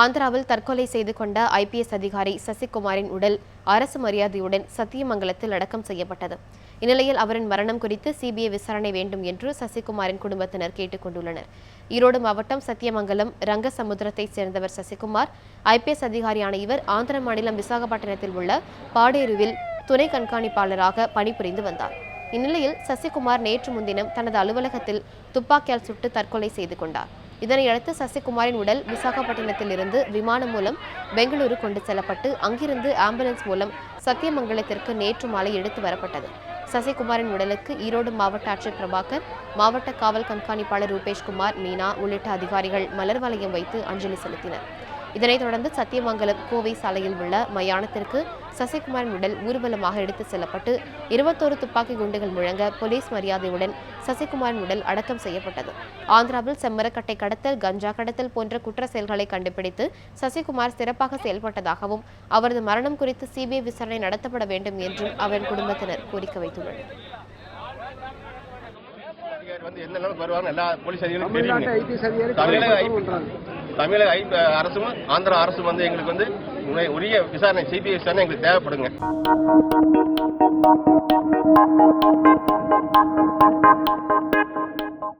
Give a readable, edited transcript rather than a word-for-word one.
ஆந்திராவில் தற்கொலை செய்து கொண்ட IPS அதிகாரி சசிகுமாரின் உடல் அரசு மரியாதையுடன் சத்தியமங்கலத்தில் அடக்கம் செய்யப்பட்டது. இந்நிலையில் அவரின் மரணம் குறித்து CBI விசாரணை வேண்டும் என்று சசிகுமாரின் குடும்பத்தினர் கேட்டுக் கொண்டுள்ளனர். ஈரோடு மாவட்டம் சத்தியமங்கலம் ரங்கசமுத்திரத்தைச் சேர்ந்தவர் சசிகுமார். IPS அதிகாரியான இவர் ஆந்திர மாநிலம் விசாகப்பட்டினத்தில் உள்ள பாடேருவில் துணை கண்காணிப்பாளராக பணிபுரிந்து வந்தார். இந்நிலையில் சசிகுமார் நேற்று முன்தினம் தனது அலுவலகத்தில் துப்பாக்கியால் சுட்டு தற்கொலை செய்து கொண்டார். இதனையடுத்து சசிகுமாரின் உடல் விசாகப்பட்டினத்தில் இருந்து விமானம் மூலம் பெங்களூரு கொண்டு செல்லப்பட்டு அங்கிருந்து ஆம்புலன்ஸ் மூலம் சத்தியமங்கலத்திற்கு நேற்று மாலை எடுத்து வரப்பட்டது. சசிகுமாரின் உடலுக்கு ஈரோடு மாவட்ட ஆட்சியர் பிரபாகர், மாவட்ட காவல் கண்காணிப்பாளர் ரூபேஷ்குமார், மீனா உள்ளிட்ட அதிகாரிகள் மலர் வளையம் வைத்து அஞ்சலி செலுத்தினர். இதனைத் தொடர்ந்து சத்தியமங்கலம் கோவை சாலையில் உள்ள மயானத்திற்கு சசிகுமாரின் உடல் ஊர்வலமாக எடுத்துச் செல்லப்பட்டு 21 துப்பாக்கி குண்டுகள் முழங்க போலீஸ் மரியாதையுடன் சசிகுமாரின் உடல் அடக்கம் செய்யப்பட்டது. ஆந்திராவில் செம்மரக்கட்டை கடத்தல், கஞ்சா கடத்தல் போன்ற குற்ற செயல்களை கண்டுபிடித்து சசிகுமார் சிறப்பாக செயல்பட்டதாகவும் அவரது மரணம் குறித்து CBI விசாரணை நடத்தப்பட வேண்டும் என்றும் அவரின் குடும்பத்தினர் கோரிக்கை வைத்துள்ளனர். தமிழக அரசும் ஆந்திரா அரசும் எங்களுக்கு உரிய விசாரணை CBI விசாரணை எங்களுக்கு தேவைப்படுங்க.